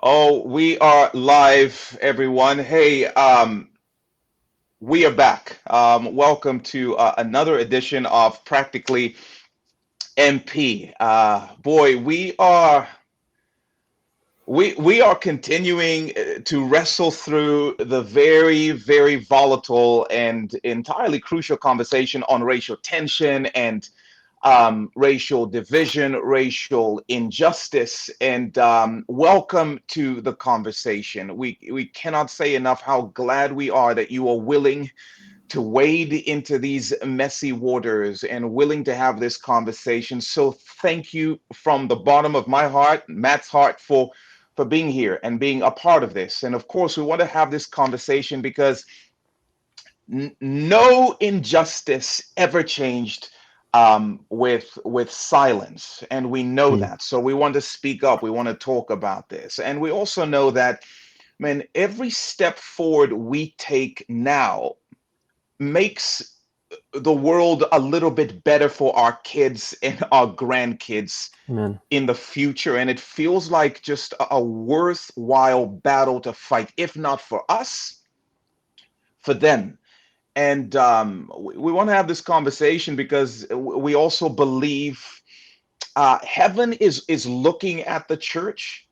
Oh, we are live, everyone. Hey, we are back. Welcome to another edition of Practically MP. Boy, we are continuing to wrestle through the very, very volatile and entirely crucial conversation on racial tension and racial division, racial injustice, and welcome to the conversation. We cannot say enough how glad we are that you are willing to wade into these messy waters and willing to have this conversation. So thank you from the bottom of my heart, Matt's heart, for being here and being a part of this. And of course, we want to have this conversation because no injustice ever changed with silence, and we know Hmm. that. So we want to speak up. We want to talk about this, and we also know that, man, every step forward we take now makes the world a little bit better for our kids and our grandkids Amen. in the future. And it feels like just a worthwhile battle to fight, if not for us, for them. And we want to have this conversation because we also believe heaven is looking at the church.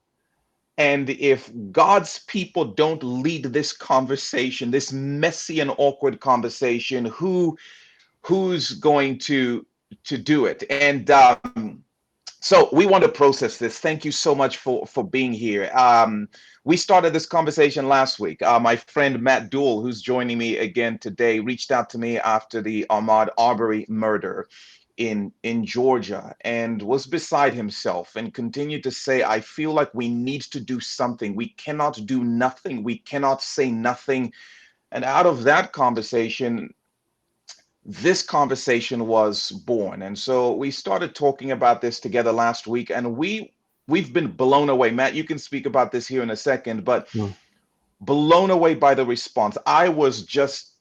And if God's people don't lead this conversation, this messy and awkward conversation, who's going to do it? And so we want to process this. Thank you so much for being here. We started this conversation last week. My friend Matt Dool, who's joining me again today, reached out to me after the Ahmaud Arbery murder in Georgia and was beside himself and continued to say, I feel like we need to do something. We cannot do nothing. We cannot say nothing. And out of that conversation, this conversation was born. And so we started talking about this together last week, and we've been blown away. Matt, you can speak about this here in a second, but Hmm. blown away by the response. I was just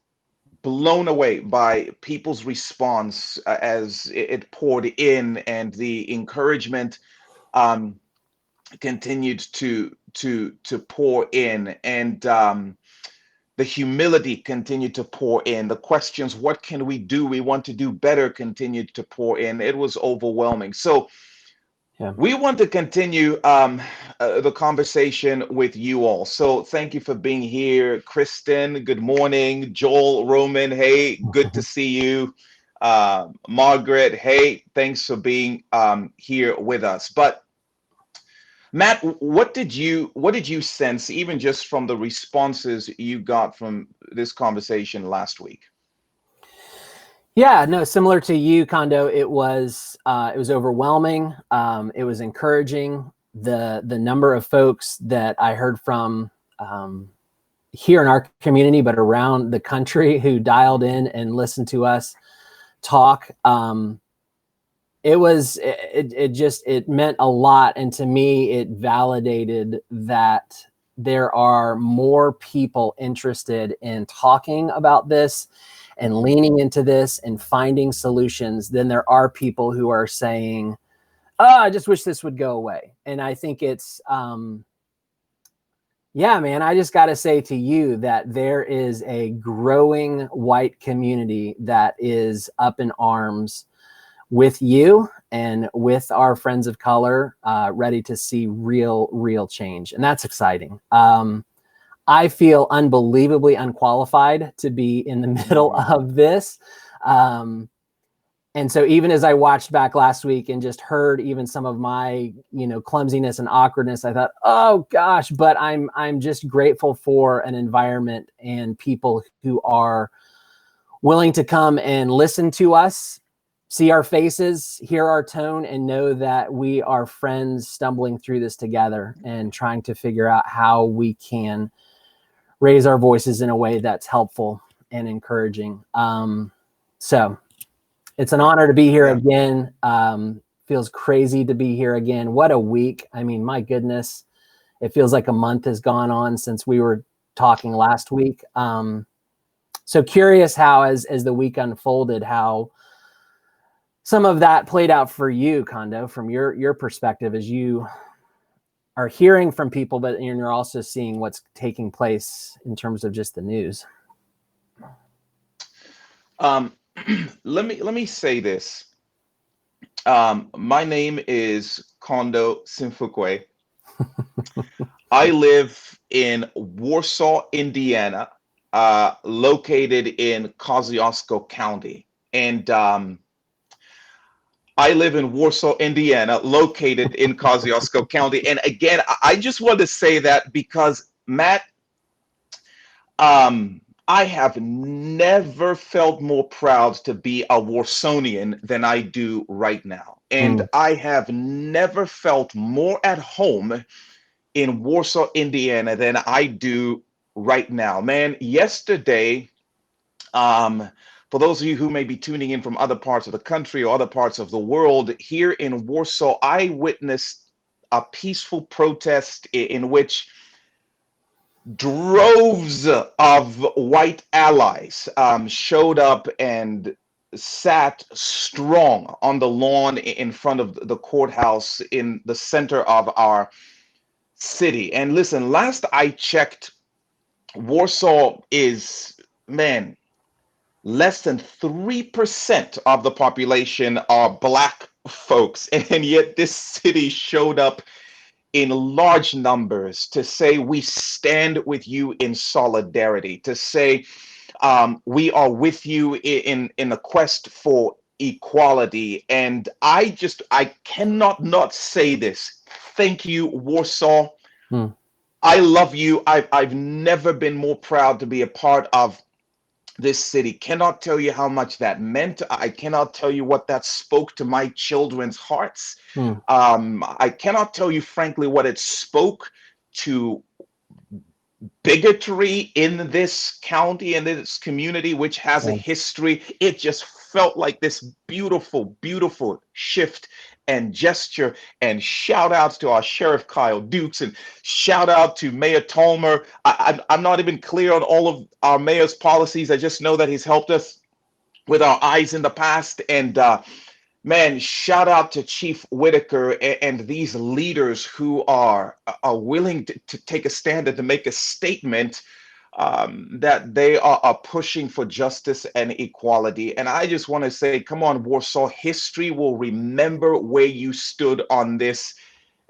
blown away by people's response as it poured in, and the encouragement um, continued to pour in, and the humility continued to pour in. The questions, what can we do? We want to do better, continued to pour in. It was overwhelming. So Yeah. we want to continue the conversation with you all. So thank you for being here. Kristen, good morning. Joel, Roman, hey, good to see you. Margaret, hey, thanks for being here with us. But Matt, what did you sense, even just from the responses you got from this conversation last week? Yeah. No, similar to you, Kondo. It was overwhelming. It was encouraging. The number of folks that I heard from here in our community, but around the country, who dialed in and listened to us talk. It meant a lot, and to me, it validated that there are more people interested in talking about this and leaning into this and finding solutions than there are people who are saying, oh, I just wish this would go away. And I think it's yeah, man, I just got to say to you that there is a growing white community that is up in arms with you and with our friends of color, ready to see real change. And that's exciting. I feel unbelievably unqualified to be in the middle Mm, of this. Um, and so even as I watched back last week and just heard even some of my, clumsiness and awkwardness, I thought, oh gosh, but I'm just grateful for an environment and people who are willing to come and listen to us, see our faces, hear our tone, and know that we are friends stumbling through this together and trying to figure out how we can raise our voices in a way that's helpful and encouraging. So it's an honor to be here yeah. again. Feels crazy to be here again. What a week. I mean, my goodness, it feels like a month has gone on since we were talking last week. So curious how, as the week unfolded, how some of that played out for you, Kondo, from your perspective as you are hearing from people, but you're also seeing what's taking place in terms of just the news. Um, let me say this. My name is Kondo Sinfukwe. I live in Warsaw, Indiana, located in Kosciuszko County, and I live in Warsaw, Indiana, located in Kosciuszko County. And again, I just want to say that because Matt, I have never felt more proud to be a Warsonian than I do right now. And I have never felt more at home in Warsaw, Indiana than I do right now. Man, yesterday, um, for those of you who may be tuning in from other parts of the country or other parts of the world, here in Warsaw, I witnessed a peaceful protest in which droves of white allies showed up and sat strong on the lawn in front of the courthouse in the center of our city. And listen, last I checked, Warsaw is, man, less than 3% of the population are black folks. And yet this city showed up in large numbers to say we stand with you in solidarity, to say we are with you in a quest for equality. And I cannot not say this. Thank you, Warsaw. Hmm. I love you. I've never been more proud to be a part of this city. Cannot tell you how much that meant. I cannot tell you what that spoke to my children's hearts. Hmm. I cannot tell you, frankly, what it spoke to bigotry in this county and this community, which has a Yeah. history. It just felt like this beautiful, beautiful shift and gesture. And shout outs to our Sheriff Kyle Dukes and shout out to Mayor Tolmer. I'm not even clear on all of our mayor's policies. I just know that he's helped us with our eyes in the past. And man, shout out to Chief Whitaker and these leaders who are willing to take a stand and to make a statement that they are pushing for justice and equality. And I just want to say, come on, Warsaw, history will remember where you stood on this.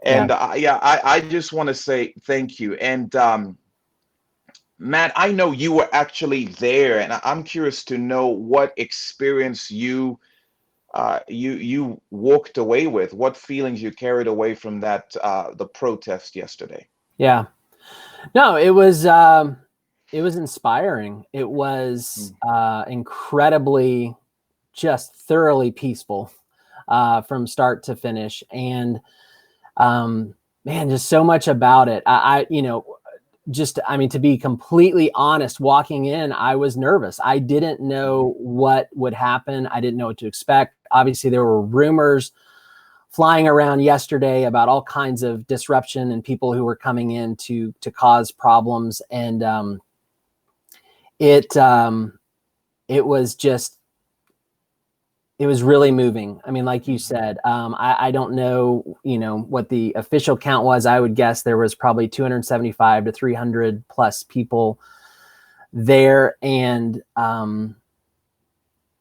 Yeah. And I just want to say thank you. And Matt, I know you were actually there, and I'm curious to know what experience you walked away with, what feelings you carried away from that the protest yesterday. Yeah. No, it was inspiring. It was incredibly, just thoroughly peaceful from start to finish. And man, just so much about it. I mean, to be completely honest, walking in, I was nervous. I didn't know what would happen. I didn't know what to expect. Obviously, there were rumors flying around yesterday about all kinds of disruption and people who were coming in to cause problems. And it was just, it was really moving. I mean, like you said, I don't know, what the official count was. I would guess there was probably 275 to 300 plus people there. And,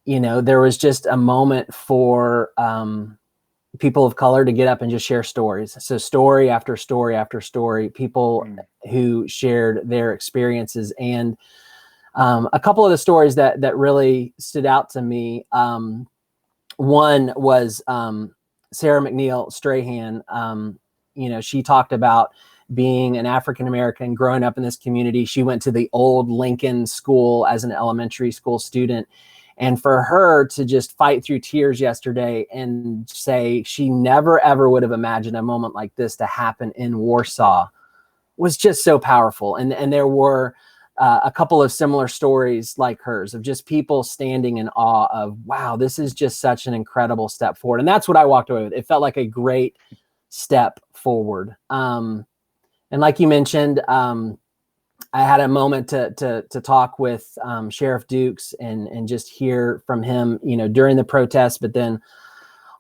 there was just a moment for people of color to get up and just share stories. So story after story after story, people who shared their experiences. And a couple of the stories that really stood out to me, one was Sarah McNeil Strahan. She talked about being an African-American growing up in this community. She went to the old Lincoln School as an elementary school student. And for her to just fight through tears yesterday and say she never, ever would have imagined a moment like this to happen in Warsaw was just so powerful. And there were a couple of similar stories like hers of just people standing in awe of, wow, this is just such an incredible step forward. And that's what I walked away with. It felt like a great step forward. And like you mentioned, I had a moment to talk with Sheriff Dukes and just hear from him, during the protest, but then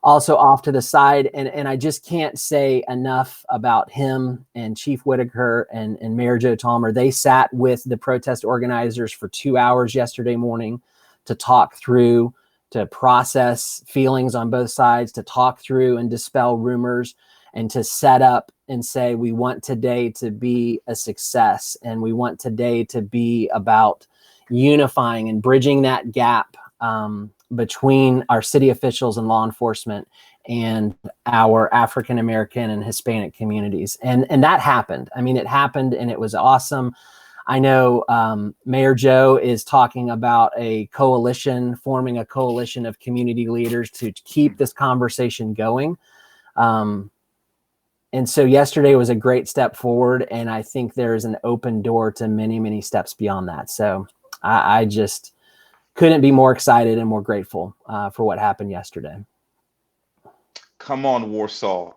also off to the side. And I just can't say enough about him and Chief Whitaker and Mayor Joe Talmer. They sat with the protest organizers for 2 hours yesterday morning to talk through, to process feelings on both sides, to talk through and dispel rumors, and to set up and say, we want today to be a success. And we want today to be about unifying and bridging that gap between our city officials and law enforcement and our African American and Hispanic communities. And that happened. I mean, it happened and it was awesome. I know Mayor Joe is talking about forming a coalition of community leaders to keep this conversation going. And so yesterday was a great step forward, and I think there is an open door to many, many steps beyond that. So I just couldn't be more excited and more grateful for what happened yesterday. Come on, Warsaw.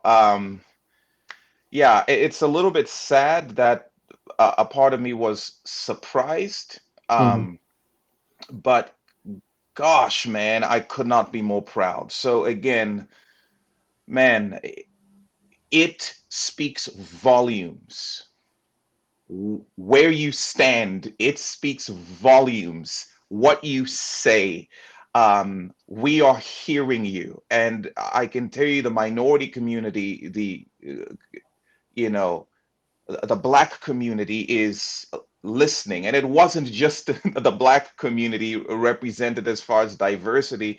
Yeah, it's a little bit sad that a part of me was surprised. Mm-hmm. But gosh, man, I could not be more proud. So again, man, it speaks volumes. Where you stand, it speaks volumes. What you say, we are hearing you, and I can tell you, the minority community, you know, the black community is listening, and it wasn't just the black community represented as far as diversity.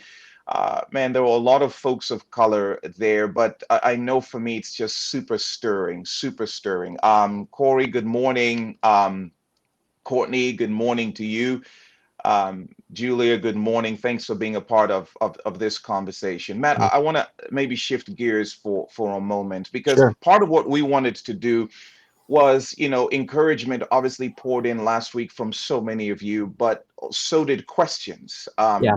Man, there were a lot of folks of color there, but I know for me it's just super stirring, super stirring. Corey, good morning. Courtney, good morning to you. Julia, good morning. Thanks for being a part of this conversation. Matt, I want to maybe shift gears for a moment, because Sure. part of what we wanted to do was, encouragement obviously poured in last week from so many of you, but so did questions. Yeah.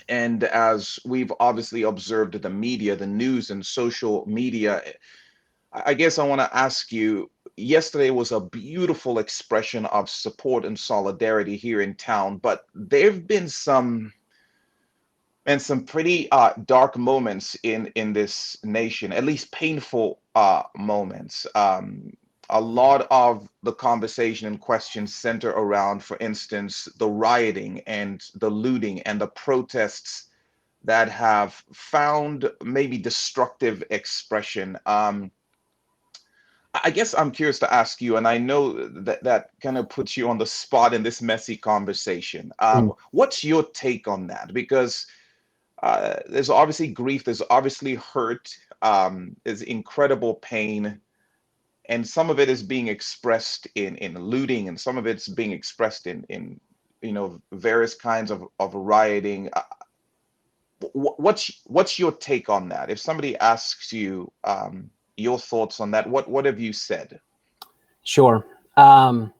And as we've obviously observed the media, the news and social media, I guess I want to ask you, yesterday was a beautiful expression of support and solidarity here in town, but there've been some pretty dark moments in this nation, at least painful moments. A lot of the conversation and questions center around, for instance, the rioting and the looting and the protests that have found maybe destructive expression. I guess I'm curious to ask you, and I know that kind of puts you on the spot in this messy conversation. Mm. What's your take on that? Because there's obviously grief, there's obviously hurt, there's incredible pain, and some of it is being expressed in looting, and some of it's being expressed in various kinds of rioting. What's your take on that? If somebody asks you your thoughts on that, what have you said? Sure. Man,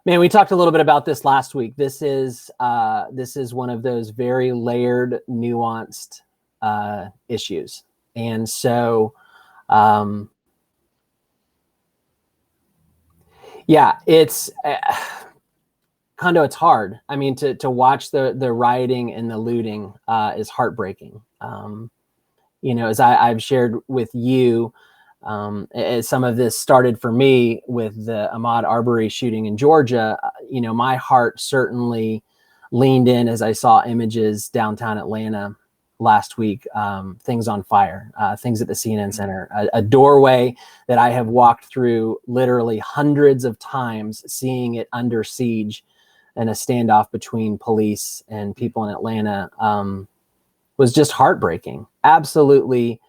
we talked a little bit about this last week. This is one of those very layered, nuanced issues, and so yeah, it's Kondo. It's hard. I mean, to watch the rioting and the looting is heartbreaking. As I've shared with you, some of this started for me with the Ahmaud Arbery shooting in Georgia. My heart certainly leaned in as I saw images downtown Atlanta last week, things on fire, things at the CNN Center, a doorway that I have walked through literally hundreds of times, seeing it under siege in a standoff between police and people in Atlanta, was just heartbreaking. Absolutely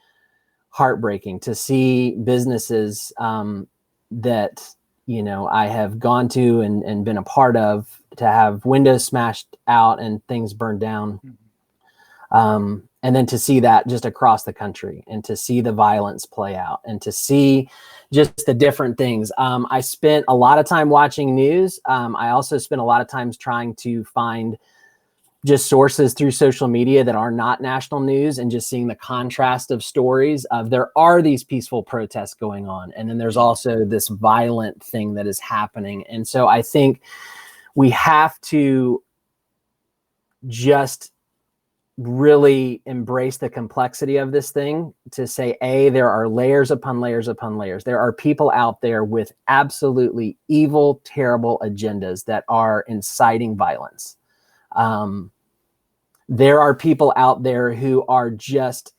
heartbreaking to see businesses that I have gone to and been a part of, to have windows smashed out and things burned down. And then to see that just across the country, and to see the violence play out, and to see just the different things. I spent a lot of time watching news. I also spent a lot of times trying to find just sources through social media that are not national news, and just seeing the contrast of stories of, there are these peaceful protests going on, and then there's also this violent thing that is happening. And so I think we have to just really embrace the complexity of this thing to say, there are layers upon layers upon layers. There are people out there with absolutely evil, terrible agendas that are inciting violence. There are people out there who are just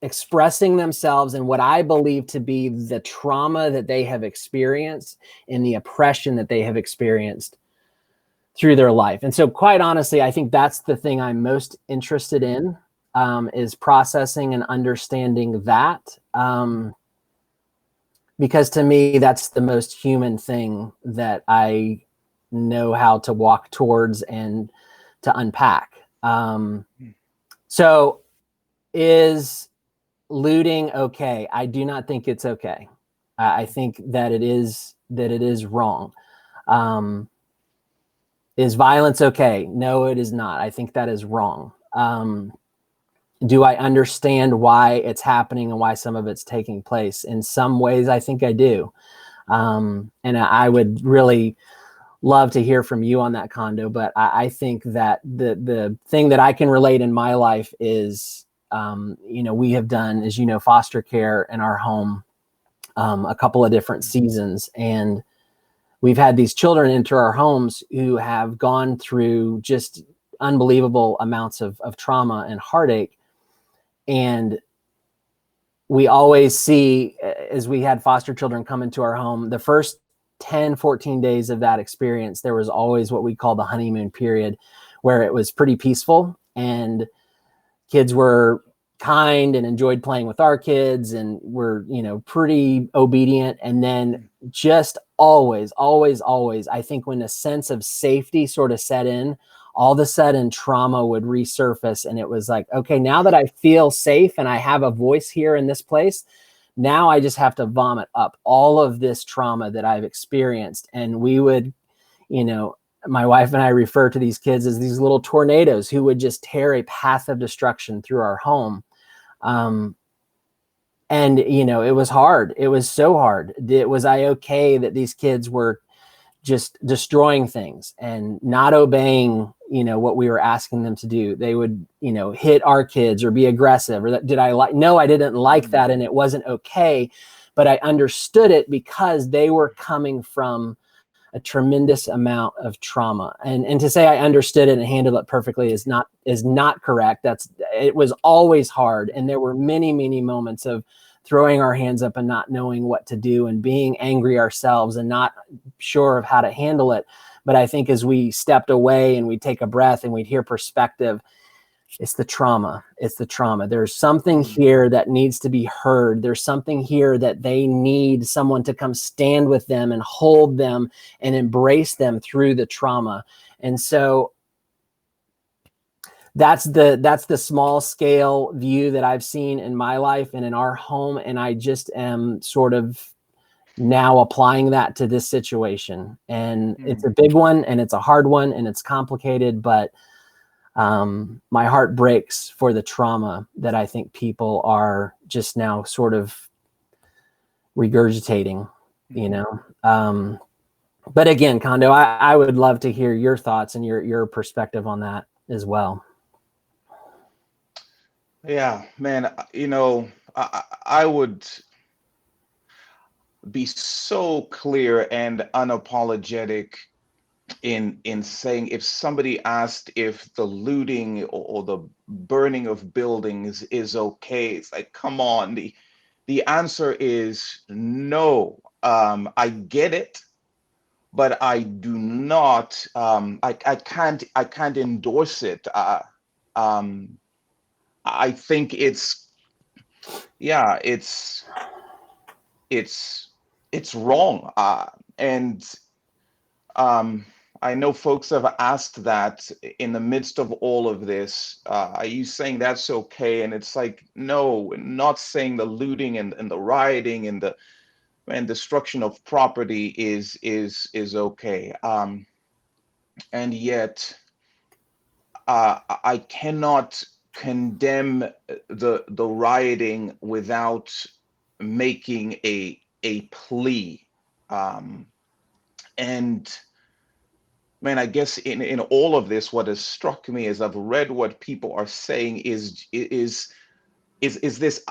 expressing themselves in what I believe to be the trauma that they have experienced and the oppression that they have experienced through their life. And so, quite honestly, I think that's the thing I'm most interested in, is processing and understanding that. Because to me, that's the most human thing that I know how to walk towards and to unpack. So, is looting okay? I do not think it's okay. I think that it is wrong. Is violence okay? No, it is not. I think that is wrong. Do I understand why it's happening and why some of it's taking place? In some ways, I think I do. And I would really love to hear from you on that, Kondo. But I think that the thing that I can relate in my life is, we have done, as you know, foster care in our home a couple of different seasons. And we've had these children enter our homes who have gone through just unbelievable amounts of trauma and heartache. And we always see, as we had foster children come into our home, the first 10, 14 days of that experience, there was always what we call the honeymoon period, where it was pretty peaceful and kids were kind and enjoyed playing with our kids and were, pretty obedient. And then just always, always, always, I think when a sense of safety sort of set in, all of a sudden trauma would resurface. And it was like, okay, now that I feel safe and I have a voice here in this place, now I just have to vomit up all of this trauma that I've experienced. And we would, my wife and I refer to these kids as these little tornadoes who would just tear a path of destruction through our home. And, it was hard. It was so hard. Was I okay that these kids were just destroying things and not obeying, what we were asking them to do? They would, hit our kids or be aggressive, or did I like, no, I didn't like that. And it wasn't okay, but I understood it because they were coming from a tremendous amount of trauma. And to say I understood it and handled it perfectly is not correct. It was always hard. And there were many, many moments of throwing our hands up and not knowing what to do and being angry ourselves and not sure of how to handle it. But I think as we stepped away and we'd take a breath and we'd hear perspective, it's the trauma. It's the trauma. There's something here that needs to be heard. There's something here that they need someone to come stand with them and hold them and embrace them through the trauma. And so that's the small scale view that I've seen in my life and in our home. And I just am sort of now applying that to this situation. And it's a big one and it's a hard one and it's complicated, but my heart breaks for the trauma that I think people are just now sort of regurgitating, But again, Kondo, I would love to hear your thoughts and your perspective on that as well. Yeah, man, I would be so clear and unapologetic in saying, if somebody asked if the looting or the burning of buildings is okay, it's like, come on, the answer is no. I get it, but I do not. I can't endorse it. Um, I think yeah, it's it's wrong. And um, I know folks have asked that in the midst of all of this. Are you saying that's okay? And it's like, no, not saying the looting and the rioting and destruction of property is okay. And yet, I cannot condemn the rioting without making a plea. And man, I guess in all of this, what has struck me as I've read what people are saying is this.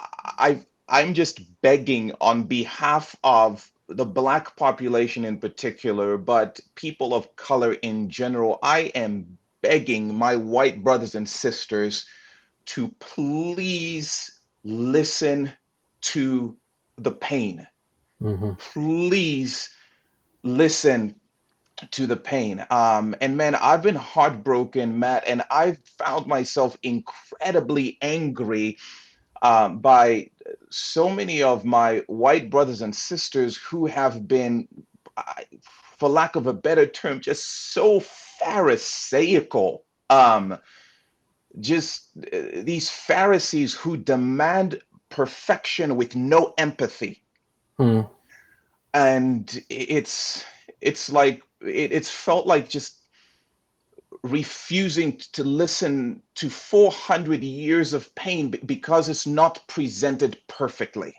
I'm just begging on behalf of the Black population in particular, but people of color in general. I am begging my white brothers and sisters to please listen to the pain. Mm-hmm. Please listen to the pain. And man, I've been heartbroken, Matt, and I've found myself incredibly angry by so many of my white brothers and sisters who have been, for lack of a better term, just so pharisaical. Just these Pharisees who demand perfection with no empathy. Mm. And it's like it's felt like just refusing to listen to 400 years of pain because it's not presented perfectly.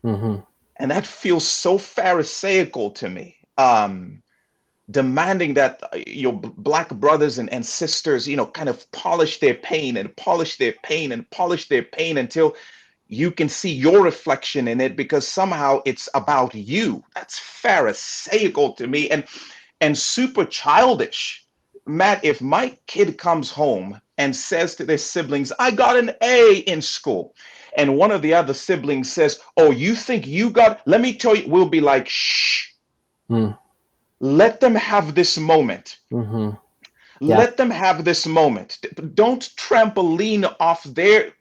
Mm-hmm. And that feels so pharisaical to me. Demanding that your black brothers and sisters, kind of polish their pain and polish their pain and polish their pain until you can see your reflection in it because somehow it's about you. That's pharisaical to me and super childish. Matt, if my kid comes home and says to their siblings, I got an A in school, and one of the other siblings says, oh, you think you got, let me tell you, we'll be like, shh, Mm. let them have this moment. Mm-hmm. Yeah. Let them have this moment. Don't trampoline off their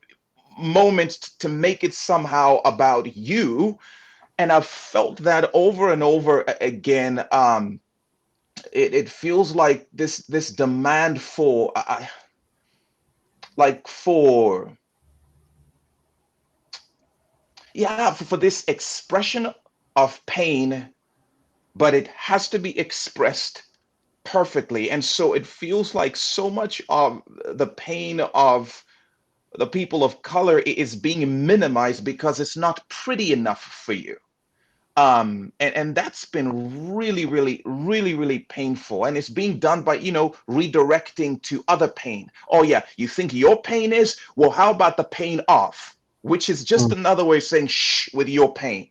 moments to make it somehow about you. And I've felt that over and over again. It feels like this demand for like for this expression of pain, but it has to be expressed perfectly. And so it feels like so much of the pain of the people of color is being minimized because it's not pretty enough for you. And that's been really, really, really, really painful. And it's being done by, redirecting to other pain. Oh, yeah, you think your pain is? Well, how about the pain of? Which is just Mm. another way of saying shh with your pain.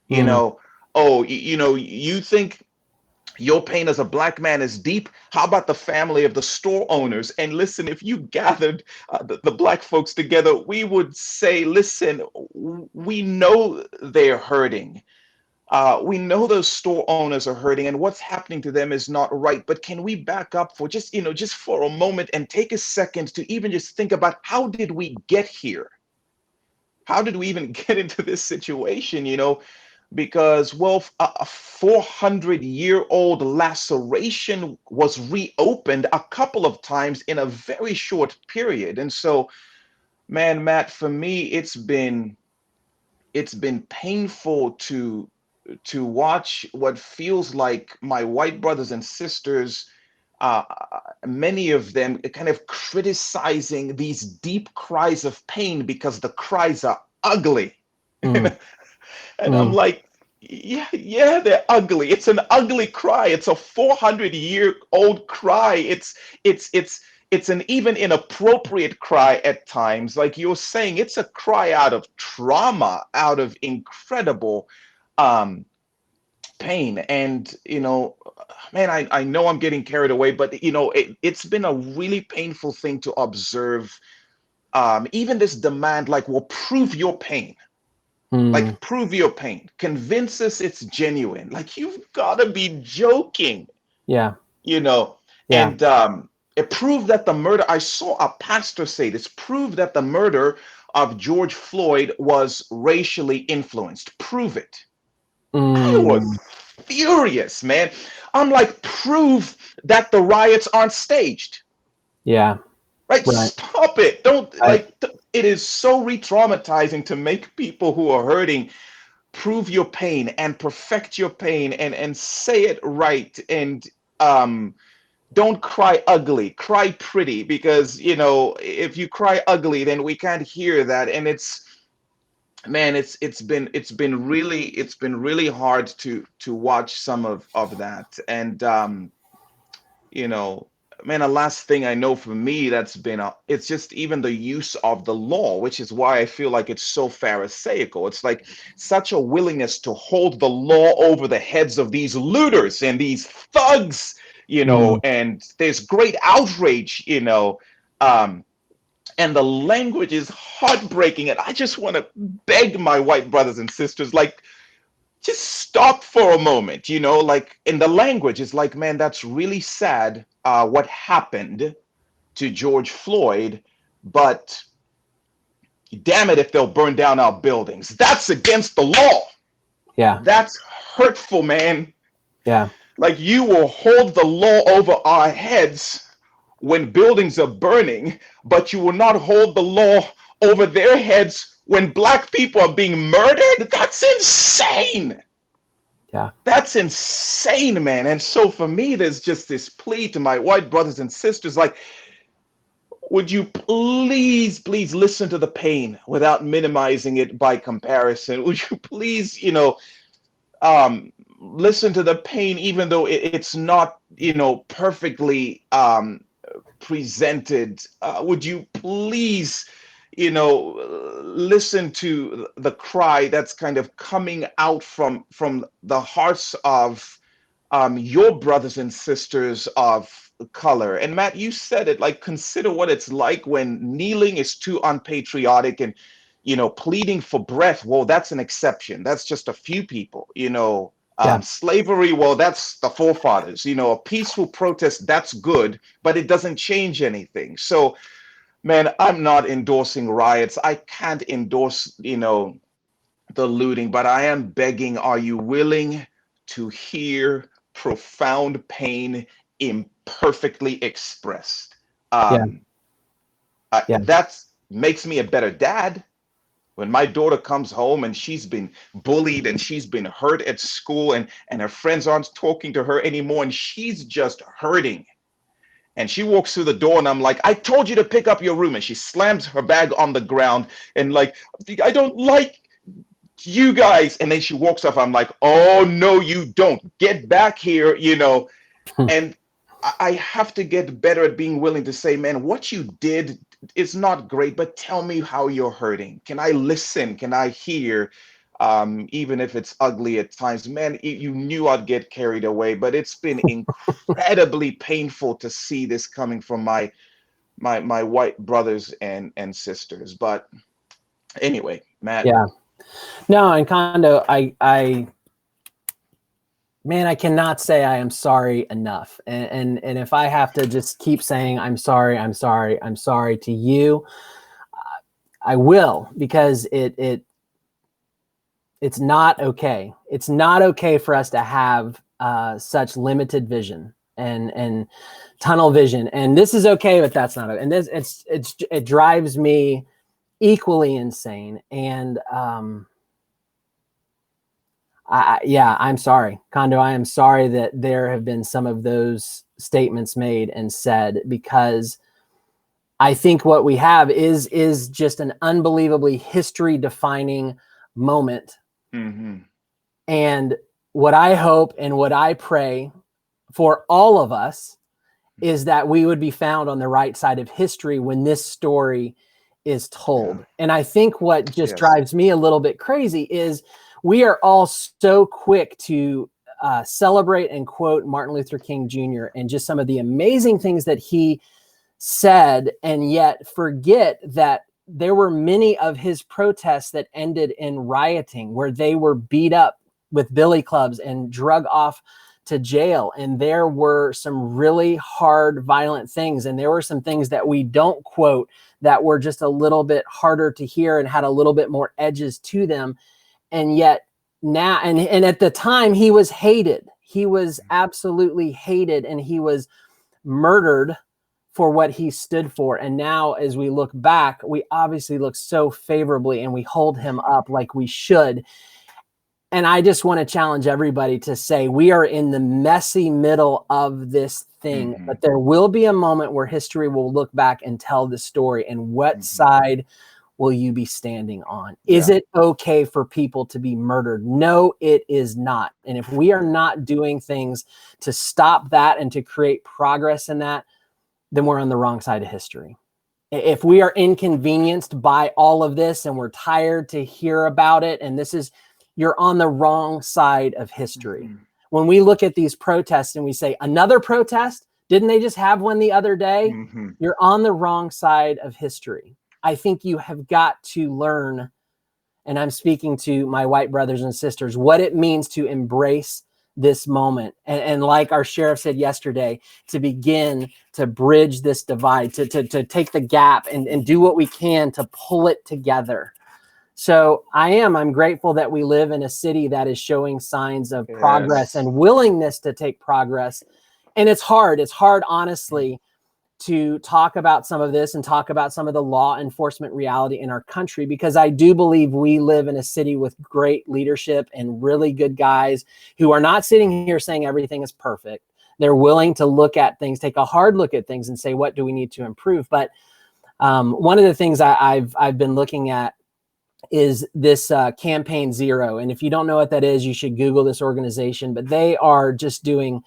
You Mm. know, oh, you think your pain as a black man is deep. How about the family of the store owners? And listen, if you gathered the black folks together, we would say, listen, we know they're hurting. We know those store owners are hurting, and what's happening to them is not right. But can we back up for just for a moment and take a second to even just think about how did we get here? How did we even get into this situation? Because well, a 400-year-old laceration was reopened a couple of times in a very short period. And so, man, Matt, for me, it's been painful to watch what feels like my white brothers and sisters, uh, many of them kind of criticizing these deep cries of pain because the cries are ugly. Mm. And I'm Mm. like, yeah, yeah, they're ugly. It's an ugly cry. It's a 400-year-old cry. It's an even inappropriate cry at times. Like you're saying, it's a cry out of trauma, out of incredible um, pain. And man, I know I'm getting carried away, but it's been a really painful thing to observe. Even this demand, like, well, prove your pain. Mm. Like, prove your pain. Convince us it's genuine. Like, you've got to be joking, Yeah. you know. Yeah. And it proved that the murder, I saw a pastor say this, proved that the murder of George Floyd was racially influenced. Prove it. I was Mm. furious, man. I'm like, prove that the riots aren't staged. Yeah. Right? Right. Stop it. Don't Right. like it is so re-traumatizing to make people who are hurting prove your pain and perfect your pain and say it right and um don't cry ugly, cry pretty, because if you cry ugly then we can't hear that. And it's, man, it's been really hard to watch some of that. And you know, man, the last thing I know for me that's been it's just even the use of the law, which is why I feel like it's so pharisaical. It's like such a willingness to hold the law over the heads of these looters and these thugs, Mm, and there's great outrage, um, and the language is heartbreaking. And I just want to beg my white brothers and sisters, like, just stop for a moment, like in the language, it's like, man, that's really sad, what happened to George Floyd, but damn it if they'll burn down our buildings. That's against the law. yeah, That's hurtful, man. yeah, Like, you will hold the law over our heads when buildings are burning, but you will not hold the law over their heads when black people are being murdered. That's insane. yeah, That's insane, man. And so for me, there's just this plea to my white brothers and sisters, like, would you please, please listen to the pain without minimizing it by comparison? Would you please, listen to the pain, even though it's not, perfectly presented? Would you please, listen to the cry that's kind of coming out from the hearts of your brothers and sisters of color? And Matt, you said it, like, consider what it's like when kneeling is too unpatriotic and, pleading for breath. Well, that's an exception. That's just a few people, yeah. slavery, well, that's the forefathers. A peaceful protest, that's good, but it doesn't change anything. So, man, I'm not endorsing riots. I can't endorse, the looting, but I am begging, are you willing to hear profound pain imperfectly expressed? Yeah, Um, yeah, that makes me a better dad. When my daughter comes home and she's been bullied and she's been hurt at school, and her friends aren't talking to her anymore and she's just hurting. And she walks through the door and I'm like, I told you to pick up your room. And she slams her bag on the ground and, like, I don't like you guys. And then she walks off. I'm like, oh, no, you don't. Get back here, And I have to get better at being willing to say, man, what you did is not great, but tell me how you're hurting. Can I listen? Can I hear? Even if it's ugly at times, man, you knew I'd get carried away, but it's been incredibly painful to see this coming from my white brothers and sisters. But anyway, Matt. yeah. No, and Kondo, man, I cannot say I am sorry enough. And if I have to just keep saying I'm sorry, I'm sorry, I'm sorry to you, I will, because it's not okay. It's not okay for us to have such limited vision and tunnel vision. And this is okay, but that's not okay. And this it drives me equally insane. And yeah, I'm sorry, Kondo. I am sorry that there have been some of those statements made and said, because I think what we have is just an unbelievably history defining moment. Mm-hmm. And what I hope and what I pray for all of us is that we would be found on the right side of history when this story is Yeah. told. And I think what just Yes. drives me a little bit crazy is we are all so quick to celebrate and quote Martin Luther King Jr. and just some of the amazing things that he said, and yet forget that there were many of his protests that ended in rioting, where they were beat up with billy clubs and drug off to jail. And there were some really hard, violent things. And there were some things that we don't quote that were just a little bit harder to hear and had a little bit more edges to them. And yet now, and at the time, he was hated. He was absolutely hated, and he was murdered for what he stood for. And now, as we look back, we obviously look so favorably and we hold him up like we should. And I just want to challenge everybody to say we are in the messy middle of this thing, Mm-hmm. but there will be a moment where history will look back and tell the story, and what Mm-hmm. side will you be standing on? Is Yeah. it okay for people to be murdered? No, it is not. And if we are not doing things to stop that and to create progress in that, then we're on the wrong side of history. If we are inconvenienced by all of this and we're tired to hear about it, and you're on the wrong side of history. Hmm. When we look at these protests and we say, another protest? Didn't they just have one the other day? Hmm. You're on the wrong side of history. I think you have got to learn, and I'm speaking to my white brothers and sisters, what it means to embrace this moment. And like our sheriff said yesterday, to begin to bridge this divide, to take the gap and do what we can to pull it together. So I'm grateful that we live in a city that is showing signs of progress Yes. and willingness to take progress. And it's hard. It's hard, honestly, to talk about some of this and talk about some of the law enforcement reality in our country, because I do believe we live in a city with great leadership and really good guys who are not sitting here saying everything is perfect. They're willing to look at things, take a hard look at things and say, what do we need to improve? But one of the things I've been looking at is this Campaign Zero. And if you don't know what that is, you should Google this organization. But they are just doing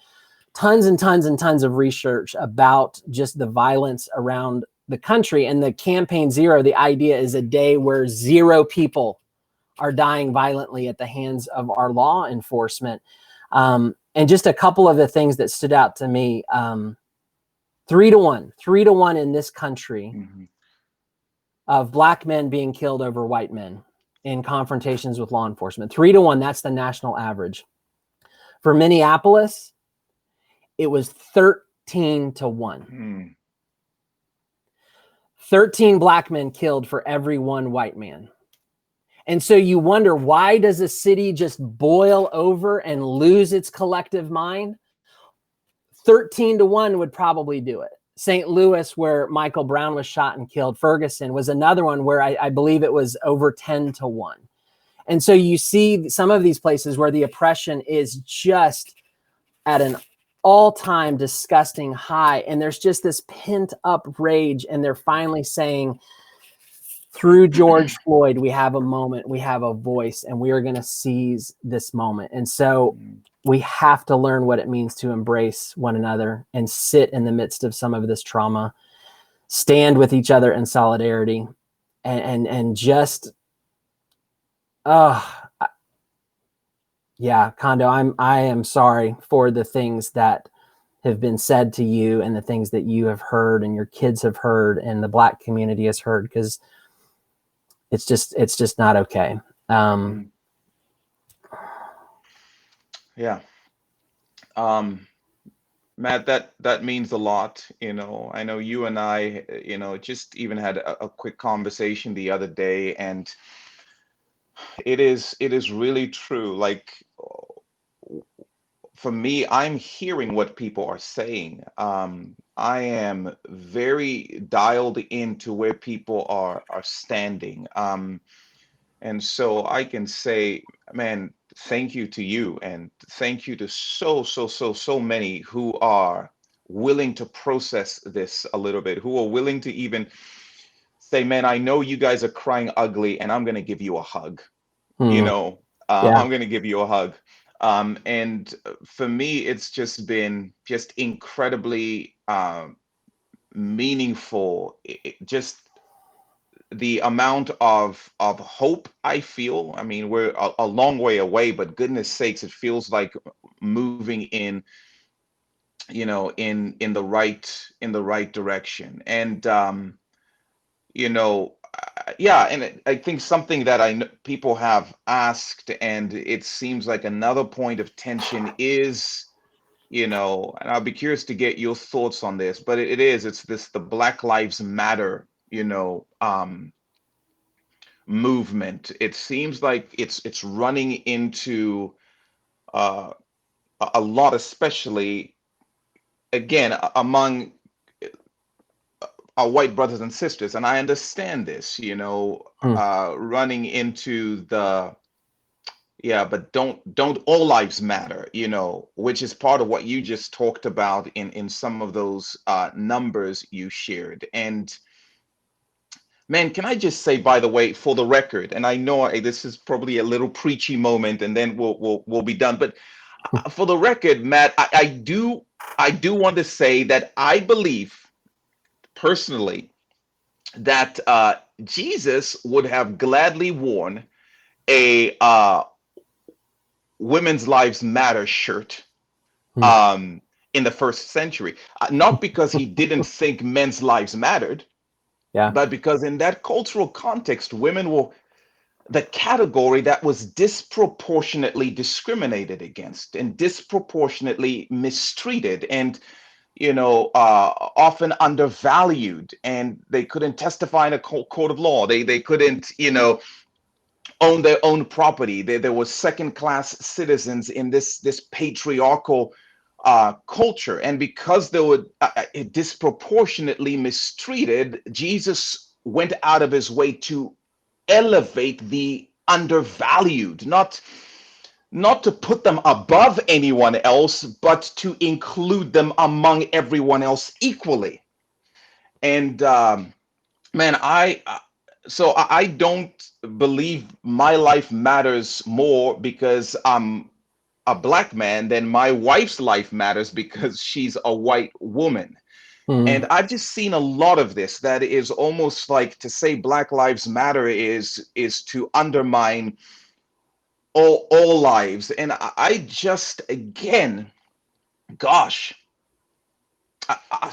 tons and tons and tons of research about just the violence around the country. And the Campaign Zero, the idea is a day where 0 people are dying violently at the hands of our law enforcement. And just a couple of the things that stood out to me, 3 to 1 in this country Hmm. of Black men being killed over white men in confrontations with law enforcement. 3 to 1, that's the national average. For Minneapolis, it was 13 to 1. Hmm. 13 Black men killed for every 1 white man. And so you wonder, why does a city just boil over and lose its collective mind? 13 to 1 would probably do it. St. Louis, where Michael Brown was shot and killed, Ferguson was another one where I believe it was over 10 to 1. And so you see some of these places where the oppression is just at an all-time disgusting high. And there's just this pent up rage. And they're finally saying, through George Floyd, we have a moment, we have a voice, and we are going to seize this moment. And so we have to learn what it means to embrace one another and sit in the midst of some of this trauma, stand with each other in solidarity, and just, yeah, Kondo, I am sorry for the things that have been said to you and the things that you have heard and your kids have heard and the Black community has heard, because it's just not okay. Hmm. Yeah. Um, Matt, that means a lot. I know you and I, just even had a quick conversation the other day, and it is really true. Like, for me, I'm hearing what people are saying. I am very dialed into where people are standing. And so I can say, man, thank you to you, and thank you to so many who are willing to process this a little bit, who are willing to even say, man, I know you guys are crying ugly, and I'm going to give you a hug. You Hmm. know, Yeah. I'm going to give you a hug. And for me, it's just been just incredibly meaningful. Just the amount of hope I feel. I mean, we're a long way away, but goodness sakes, it feels like moving in the right direction. And yeah, and I think something that people have asked, and it seems like another point of tension is, and I'll be curious to get your thoughts on this, but it's this the Black Lives Matter, movement. It seems like it's running into uh, a lot, especially again among our white brothers and sisters, and I understand this, Hmm. running into the yeah, but don't all lives matter, which is part of what you just talked about in some of those numbers you shared. And Man, can I just say, by the way, for the record, and I know this is probably a little preachy moment, and then we'll be done. But for the record, Matt, I do want to say that I believe personally that Jesus would have gladly worn a "Women's Lives Matter" shirt Hmm. um, in the first century, not because he didn't think men's lives mattered, Yeah. but because in that cultural context, women were the category that was disproportionately discriminated against and disproportionately mistreated and often undervalued, and they couldn't testify in a court of law. They couldn't own their own property. There was second class citizens in this patriarchal culture, and because they were disproportionately mistreated, Jesus went out of his way to elevate the undervalued, not to put them above anyone else, but to include them among everyone else equally. And man, I don't believe my life matters more because I'm a black man than my wife's life matters because she's a white woman. And Hmm. I've just seen a lot of this that is almost like to say Black Lives Matter is to undermine all lives. And I just again, gosh, I,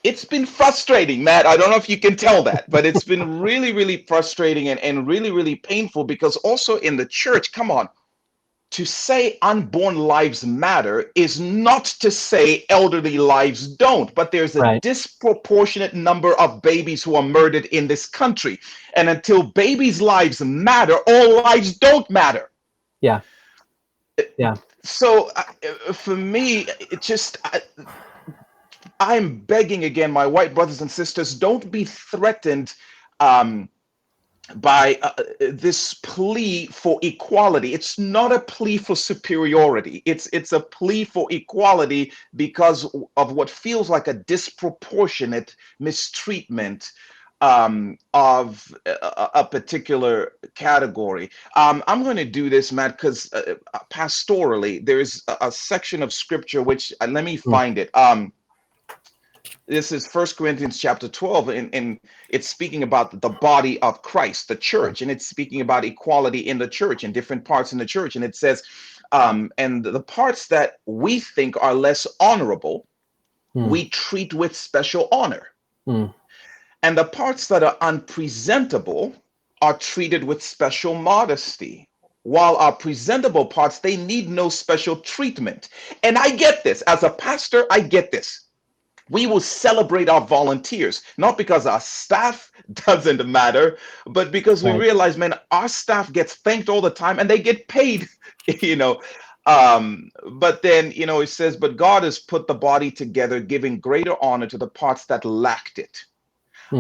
it's been frustrating, Matt. I don't know if you can tell that, but it's been really, really frustrating and really, really painful because also in the church, come on, to say unborn lives matter is not to say elderly lives don't, but there's a Right. disproportionate number of babies who are murdered in this country. And until babies' lives matter, all lives don't matter. Yeah. Yeah. So for me, it just, I'm begging again, my white brothers and sisters, don't be threatened um, by this plea for equality. It's not a plea for superiority. It's a plea for equality because of what feels like a disproportionate mistreatment of a particular category. I'm going to do this, Matt, because pastorally, there's a section of scripture which let me Hmm. find it. This is First Corinthians chapter 12, and it's speaking about the body of Christ, the Yeah. church, and it's speaking about equality in the church and different parts in the church. And it says, and the parts that we think are less honorable, Hmm. we treat with special honor. Hmm. And the parts that are unpresentable are treated with special modesty. While our presentable parts, they need no special treatment. And I get this. As a pastor, I get this. We will celebrate our volunteers, not because our staff doesn't matter, but because we Right. realize, man, our staff gets thanked all the time and they get paid, you know. But then, it says, but God has put the body together, giving greater honor to the parts that lacked it.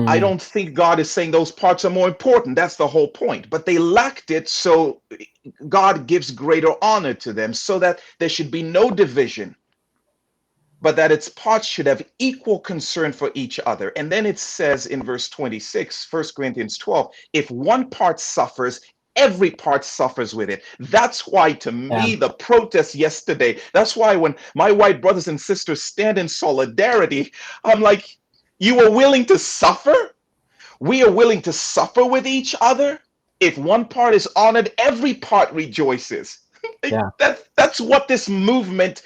I Hmm. don't think God is saying those parts are more important. That's the whole point. But they lacked it, so God gives greater honor to them so that there should be no division, but that its parts should have equal concern for each other. And then it says in verse 26, 1 Corinthians 12, if one part suffers, every part suffers with it. That's why, to Yeah. me, the protest yesterday, that's why when my white brothers and sisters stand in solidarity, I'm like, you are willing to suffer? We are willing to suffer with each other? If one part is honored, every part rejoices. Yeah. That's what this movement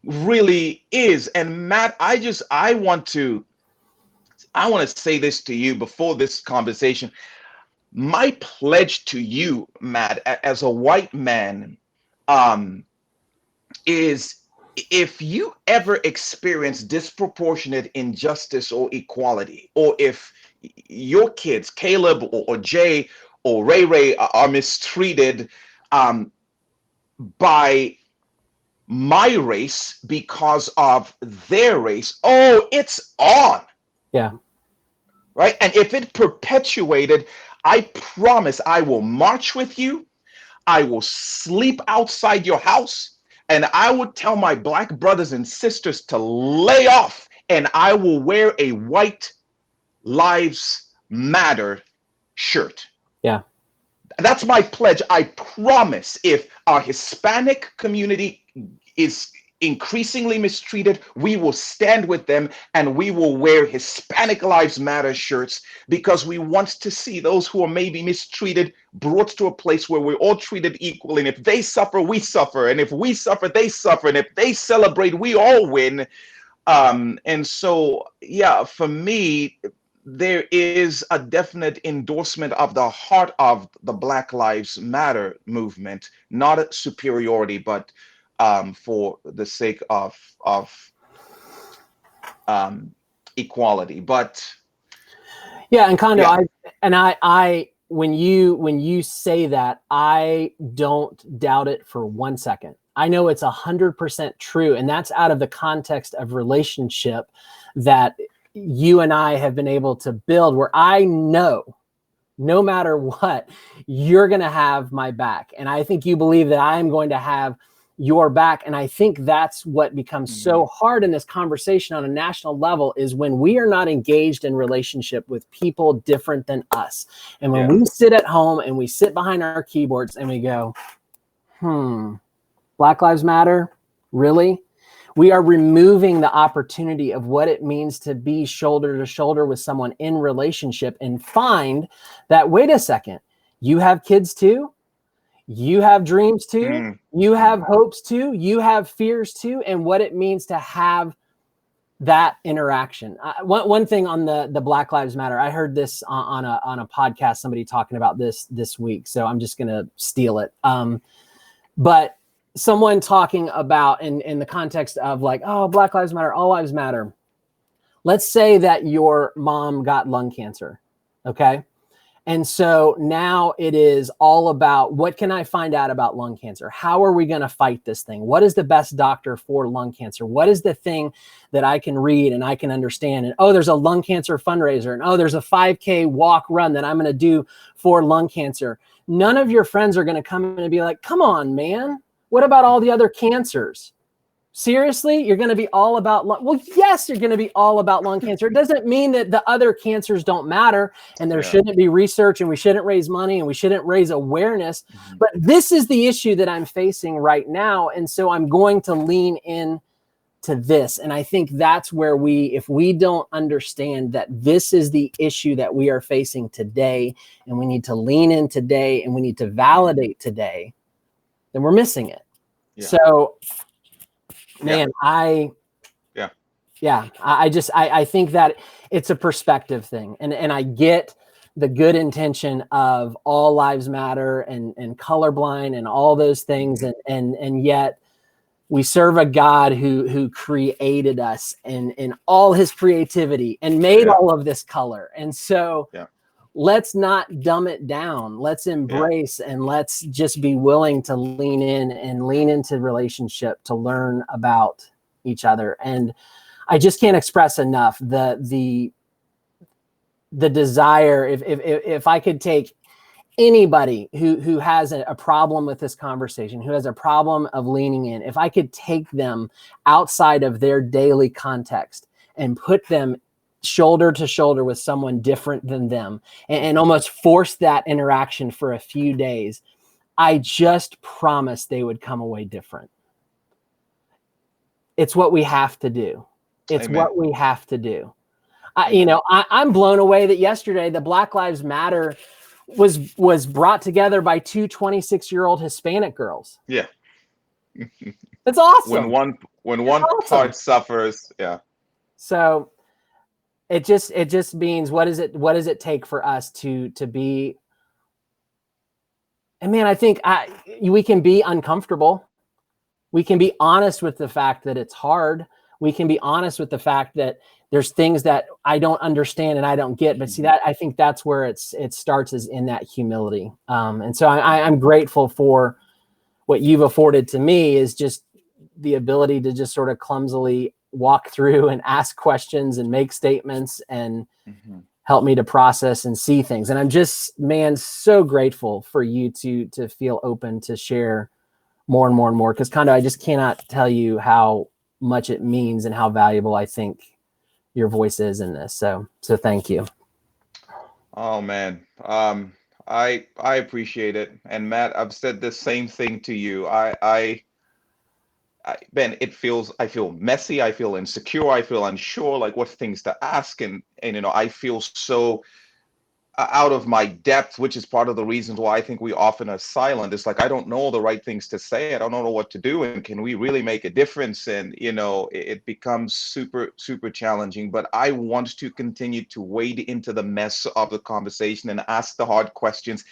really is. And Matt, I want to say this to you before this conversation. My pledge to you, Matt, as a white man, um, is if you ever experience disproportionate injustice or equality, or if your kids, Caleb or Jay or Ray Ray, are mistreated um, by my race because of their race, oh, it's on, Yeah. right? And if it perpetuated, I promise I will march with you. I will sleep outside your house, and I would tell my black brothers and sisters to lay off, and I will wear a white lives Matter shirt. Yeah. That's my pledge. I promise if our Hispanic community is increasingly mistreated, we will stand with them and we will wear Hispanic Lives Matter shirts because we want to see those who are maybe mistreated brought to a place where we're all treated equally. And if they suffer, we suffer. And if we suffer, they suffer. And if they celebrate, we all win. And so, yeah, for me, there is a definite endorsement of the heart of the Black Lives Matter movement, not superiority, but for the sake of um, equality. But Yeah, and Kondo, yeah, I when you say that, I don't doubt it for 1 second. I know it's 100% true, and that's out of the context of relationship that you and I have been able to build, where I know no matter what, you're going to have my back. And I think you believe that I am going to have your back. And I think that's what becomes so hard in this conversation on a national level, is when we are not engaged in relationship with people different than us. And when yeah, we sit at home and we sit behind our keyboards and we go, Black Lives Matter, really? We are removing the opportunity of what it means to be shoulder to shoulder with someone in relationship and find that, wait a second, you have kids too, you have dreams too, you have hopes too, you have fears too, and what it means to have that interaction. One thing on the Black Lives Matter, I heard this on a podcast, somebody talking about this week, so I'm just going to steal it. But someone talking about in the context of like, oh, Black Lives Matter, all lives matter. Let's say that your mom got lung cancer. Okay. And so now it is all about, what can I find out about lung cancer? How are we going to fight this thing? What is the best doctor for lung cancer? What is the thing that I can read and I can understand? And, oh, there's a lung cancer fundraiser. And, oh, there's a 5K walk run that I'm going to do for lung cancer. None of your friends are going to come in and be like, come on, man. What about all the other cancers? Seriously, you're going to be all about lung? Well, yes, you're going to be all about lung cancer. It doesn't mean that the other cancers don't matter and there shouldn't be research and we shouldn't raise money and we shouldn't raise awareness. But this is the issue that I'm facing right now. And so I'm going to lean in to this. And I think that's where if we don't understand that this is the issue that we are facing today, and we need to lean in today and we need to validate today, then we're missing it. yeah, So, man, yeah, I think that it's a perspective thing. And I get the good intention of all lives matter and colorblind and all those things. And yet we serve a God who created us in all his creativity and made all of this color. And so let's not dumb it down. Let's embrace and let's just be willing to lean in and lean into relationship to learn about each other. And I just can't express enough the desire. If I could take anybody who has a problem with this conversation, who has a problem of leaning in, if I could take them outside of their daily context and put them shoulder to shoulder with someone different than them and almost force that interaction for a few days, I just promise they would come away different. It's what we have to do. It's Amen. what we have to do. I'm blown away that yesterday the Black Lives Matter was brought together by two 26-year-old Hispanic girls. Yeah. That's awesome. When one part suffers, So it just means, what does it take for us to be? And man, I think we can be uncomfortable. We can be honest with the fact that it's hard. We can be honest with the fact that there's things that I don't understand and I don't get. But see, that I think that's where it starts, is in that humility. And so I'm grateful for what you've afforded to me, is just the ability to just sort of clumsily walk through and ask questions and make statements and help me to process and see things. And I'm just, man, so grateful for you to feel open to share more and more and more. Because Kondo, I just cannot tell you how much it means and how valuable I think your voice is in this. So thank you. Oh man. I appreciate it. And Matt, I've said the same thing to you. Ben, I feel messy, I feel insecure, I feel unsure, like what things to ask, and I feel so out of my depth, which is part of the reasons why I think we often are silent. It's like I don't know the right things to say. I don't know what to do, and can we really make a difference? And it becomes super challenging. But I want to continue to wade into the mess of the conversation and ask the hard questions,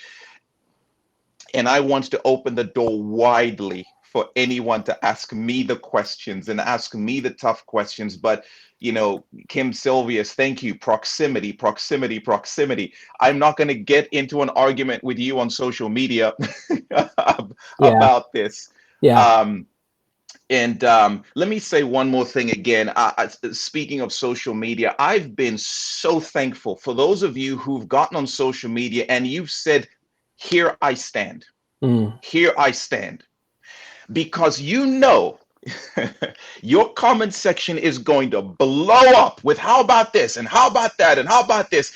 and I want to open the door widely for anyone to ask me the questions and ask me the tough questions. But, Kim Sylvius, thank you. Proximity, proximity, proximity. I'm not going to get into an argument with you on social media Yeah, about this. yeah, Um, and let me say one more thing again. Speaking of social media, I've been so thankful for those of you who've gotten on social media and you've said, here I stand. mm, Here I stand. Because your comment section is going to blow up with how about this and how about that and how about this.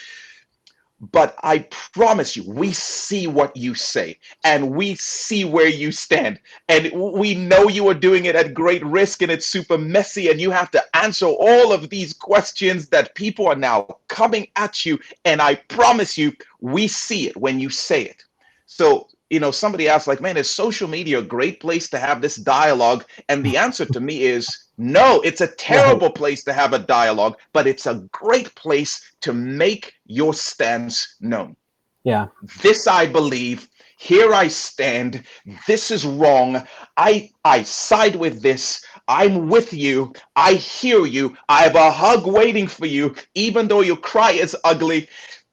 But I promise you, we see what you say and we see where you stand. And we know you are doing it at great risk and it's super messy. And you have to answer all of these questions that people are now coming at you. And I promise you, we see it when you say it. So, somebody asked, like, man, is social media a great place to have this dialogue? And the answer to me is no, it's a right. terrible place to have a dialogue, but it's a great place to make your stance known. Yeah, This I believe. Here I stand. This is wrong. I side with this. I'm with you. I hear you. I have a hug waiting for you. Even though your cry is ugly,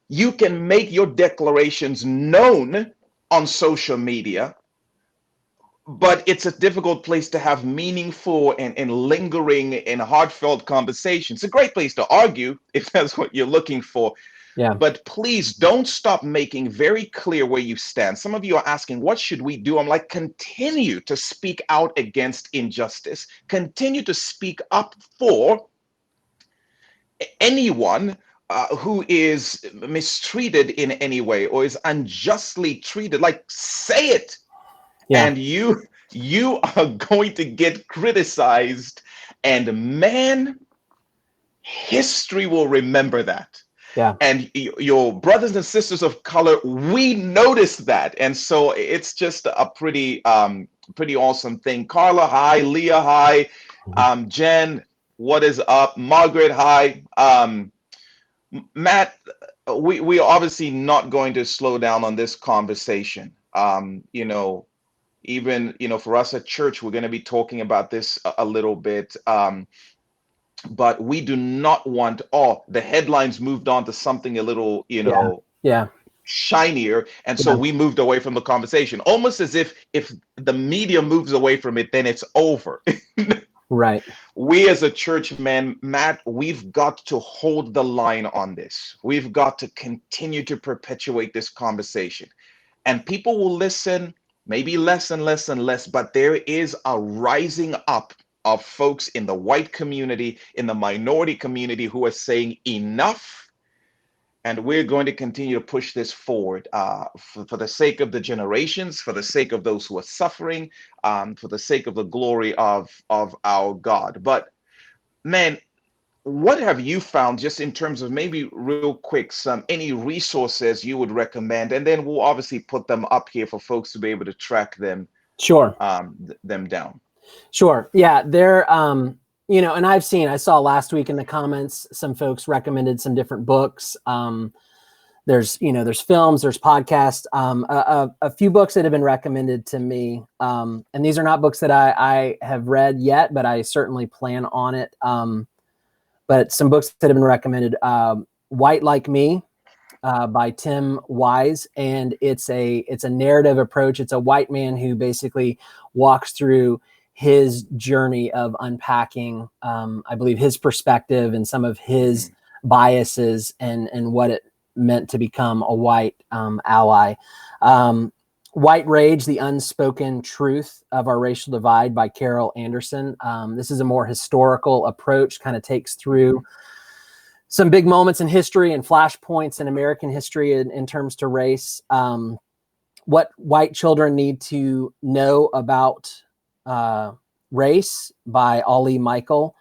you can make your declarations known on social media, but it's a difficult place to have meaningful and lingering and heartfelt conversations. It's a great place to argue if that's what you're looking for. yeah, But please don't stop making very clear where you stand. Some of you are asking, what should we do? I'm like, continue to speak out against injustice, continue to speak up for anyone who is mistreated in any way or is unjustly treated. Like, say it, yeah, and you are going to get criticized, and man, history will remember that. yeah. And your brothers and sisters of color, we noticed that, and so it's just a pretty awesome thing. Carla, hi. Leah, hi. Mhm. Jen, what is up? Margaret, hi. Matt, we are obviously not going to slow down on this conversation. Even for us at church, we're going to be talking about this a little bit. But we do not want, the headlines moved on to something a little, Yeah, yeah, shinier, and so yeah. we moved away from the conversation, almost as if the media moves away from it, then it's over. Right. We as a church, man, Matt, we've got to hold the line on this. We've got to continue to perpetuate this conversation, and people will listen, maybe less and less and less, but there is a rising up of folks in the white community, in the minority community, who are saying enough, and we're going to continue to push this forward for the sake of the generations, for the sake of those who are suffering, for the sake of the glory of our God. But man, what have you found, just in terms of, maybe real quick, some any resources you would recommend, and then we'll obviously put them up here for folks to be able to track Sure. them down. Sure. Yeah. And I saw last week in the comments, some folks recommended some different books. There's films, there's podcasts, a few books that have been recommended to me. And these are not books that I have read yet, but I certainly plan on it. But some books that have been recommended, White Like Me, by Tim Wise, and it's a narrative approach. It's a white man who basically walks through his journey of unpacking, I believe, his perspective and some of his Mm, biases and what it meant to become a white ally. Um, White Rage: The Unspoken Truth of Our Racial Divide by Carol Anderson. This is a more historical approach, kind of takes through mhm, some big moments in history and flashpoints in American history in terms to race. What white children need to know about race by Ollie Michael.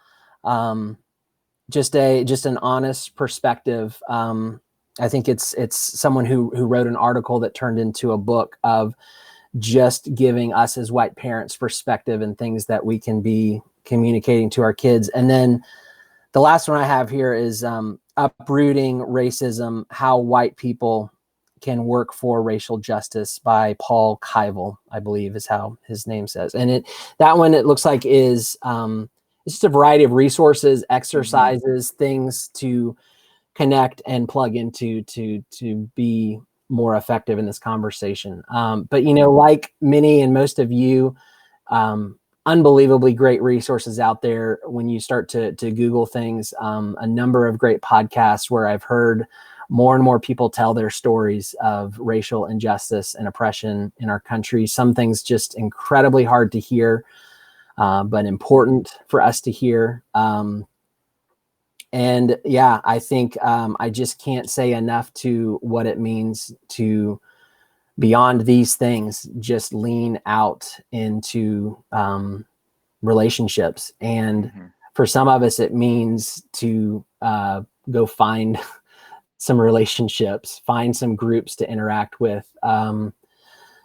Just an honest perspective. I think it's someone who wrote an article that turned into a book of just giving us as white parents perspective and things that we can be communicating to our kids. And then the last one I have here is Uprooting Racism, How White People Can Work for Racial Justice by Paul Keivel, I believe is how his name says. And that one, it looks like is it's just a variety of resources, exercises, things to connect and plug into to be more effective in this conversation. But, like many and most of you, unbelievably great resources out there when you start to Google things. A number of great podcasts where I've heard more and more people tell their stories of racial injustice and oppression in our country. Some things just incredibly hard to hear, but important for us to hear. And yeah, I think I just can't say enough to what it means to, beyond these things, just lean out into relationships. And for some of us, it means to go find some relationships, find some groups to interact with.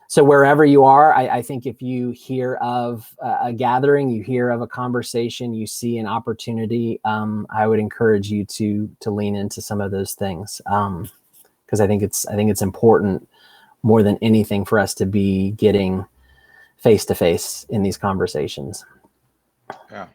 So wherever you are, I think if you hear of a gathering, you hear of a conversation, you see an opportunity, I would encourage you to lean into some of those things, because I think it's important more than anything for us to be getting face to face in these conversations. Yeah.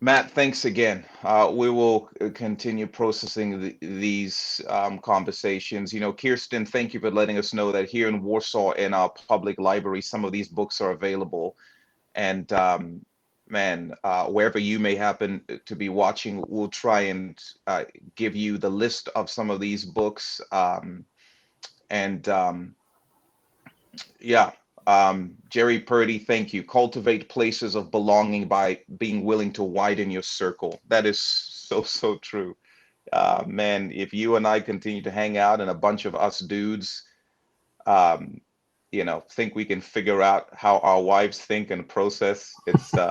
Matt, thanks again. We will continue processing these conversations. Kirsten, thank you for letting us know that here in Warsaw, in our public library, some of these books are available. And man, wherever you may happen to be watching, we'll try and give you the list of some of these books. And yeah. Jerry Purdy, thank you. Cultivate places of belonging by being willing to widen your circle. That is so true. Man, if you and I continue to hang out and a bunch of us dudes, um, think we can figure out how our wives think and process, it's, you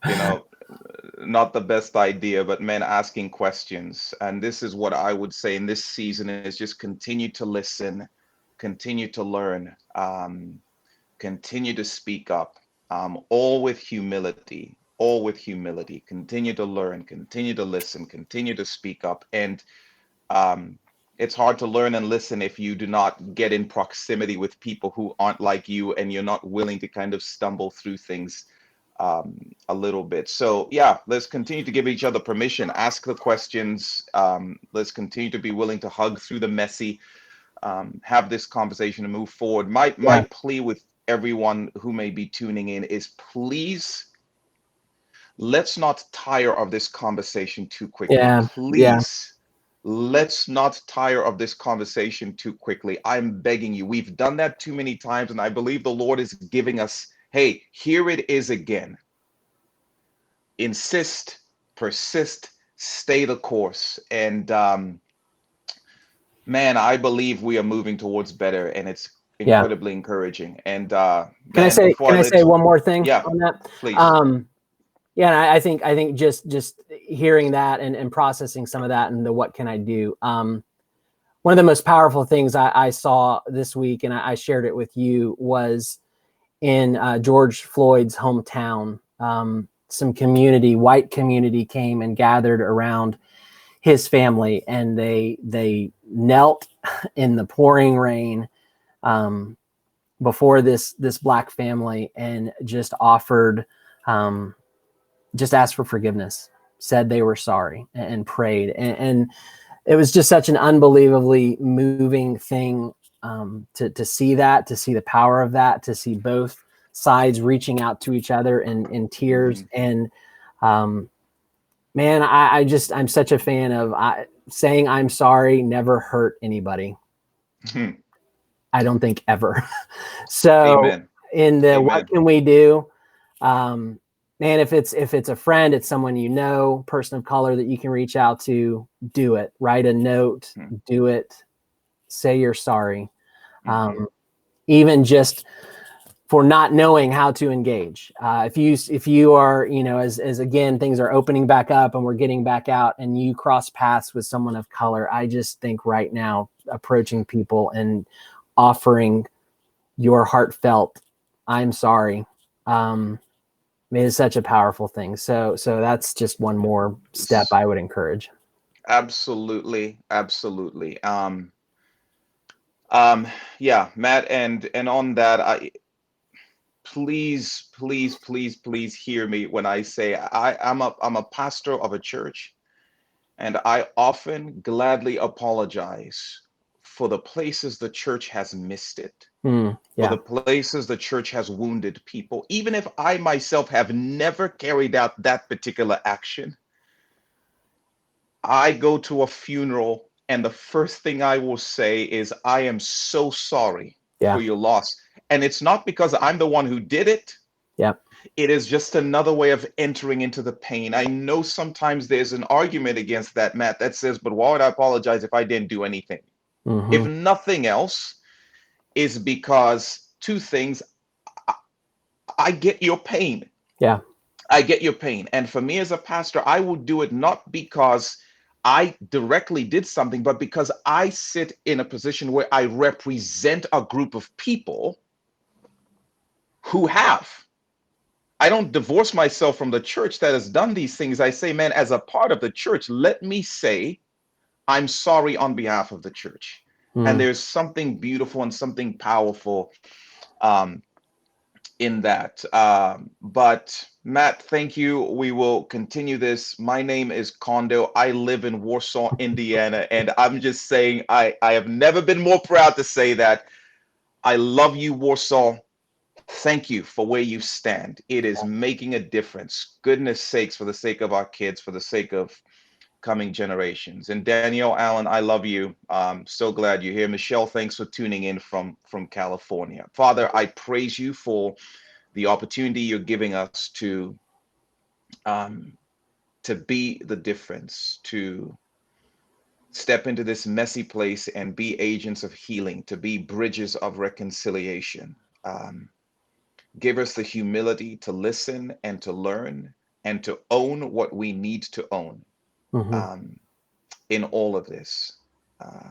know, not the best idea, but men asking questions. And this is what I would say in this season is just continue to listen, continue to learn, continue to speak up, all with humility, all with humility. Continue to learn, continue to listen, continue to speak up. And it's hard to learn and listen if you do not get in proximity with people who aren't like you and you're not willing to kind of stumble through things a little bit. So yeah, let's continue to give each other permission, ask the questions. Let's continue to be willing to hug through the messy, have this conversation and move forward. My plea with everyone who may be tuning in is please let's not tire of this conversation too quickly. Please, let's not tire of this conversation too quickly. I'm begging you. We've done that too many times, and I believe the Lord is giving us, hey, here it is again. Insist, persist, stay the course. And man, I believe we are moving towards better, and it's incredibly encouraging. And Can I say one more thing on that? Please. Yeah, and I think just hearing that and processing some of that and the what can I do. One of the most powerful things I saw this week, and I shared it with you, was in George Floyd's hometown. Some white community came and gathered around his family, and they knelt in the pouring rain before this Black family and just offered, just asked for forgiveness, said they were sorry, and prayed. And it was just such an unbelievably moving thing to see that, to see the power of that, to see both sides reaching out to each other in tears. And man, I'm such a fan of saying I'm sorry never hurt anybody. I don't think ever. So Amen. In the Amen. What can we do? man, if it's a friend, it's someone you know, person of color that you can reach out to, do it. Write a note, Hmm. do it. Say you're sorry. Hmm. Even just for not knowing how to engage. If you are, as again things are opening back up and we're getting back out, and you cross paths with someone of color, I just think right now approaching people and offering your heartfelt "I'm sorry" is such a powerful thing. So that's just one more step I would encourage. Absolutely, absolutely. Um, yeah, Matt, and on that, please, please, please, please hear me when I say I'm a pastor of a church, and I often gladly apologize for the places the church has missed it, for Yeah. the places the church has wounded people, even if I myself have never carried out that particular action. I go to a funeral, and the first thing I will say is, I am so sorry for Yeah. your loss. And it's not because I'm the one who did it, Yeah. it is just another way of entering into the pain. I know sometimes there's an argument against that, Matt, that says, but why would I apologize if I didn't do anything? If Mm-hmm. nothing else, is because two things. I, I get your pain. Yeah. I get your pain. And for me as a pastor, I will do it not because I directly did something, but because I sit in a position where I represent a group of people who have. I don't divorce myself from the church that has done these things. I say, man, as a part of the church, let me say, I'm sorry on behalf of the church. And Mm. there's something beautiful and something powerful um, in that. But Matt, thank you. We will continue this. My name is Kondo. I live in Warsaw, Indiana, and I'm just saying I have never been more proud to say that. I love you, Warsaw. Thank you for where you stand. It is making a difference. Goodness sakes, for the sake of our kids, for the sake of coming generations. And Danielle Allen, I love you. So glad you're here. Michelle, thanks for tuning in from California. Father, I praise you for the opportunity you're giving us um, to be the difference, to step into this messy place and be agents of healing, to be bridges of reconciliation. Um, Give us the humility to listen and to learn and to own what we need to own Mm-hmm. um, in all of this. Uh,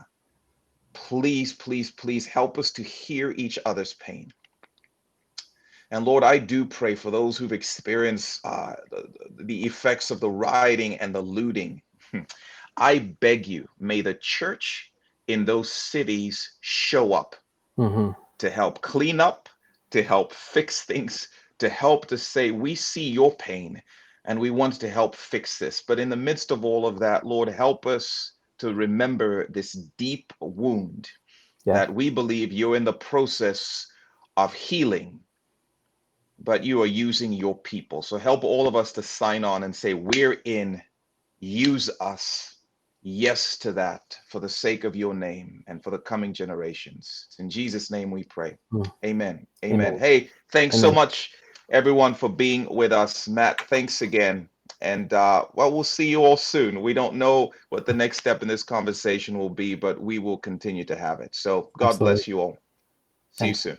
Please, please, please help us to hear each other's pain. And Lord, I do pray for those who've experienced the effects of the rioting and the looting. I beg you, may the church in those cities show up Mm-hmm. to help clean up, to help fix things, to help to say, we see your pain and we want to help fix this. But in the midst of all of that, Lord, help us to remember this deep wound Yeah. that we believe you're in the process of healing, but you are using your people. So help all of us to sign on and say, we're in, use us. Yes to that for the sake of your name and for the coming generations. It's in Jesus' name we pray. Mm. Amen. Amen. Amen. Hey, thanks so Amen. much, everyone, for being with us. Matt, thanks again. And well, we'll see you all soon. We don't know what the next step in this conversation will be, but we will continue to have it. So God Absolutely. bless you all. See you Thanks. soon.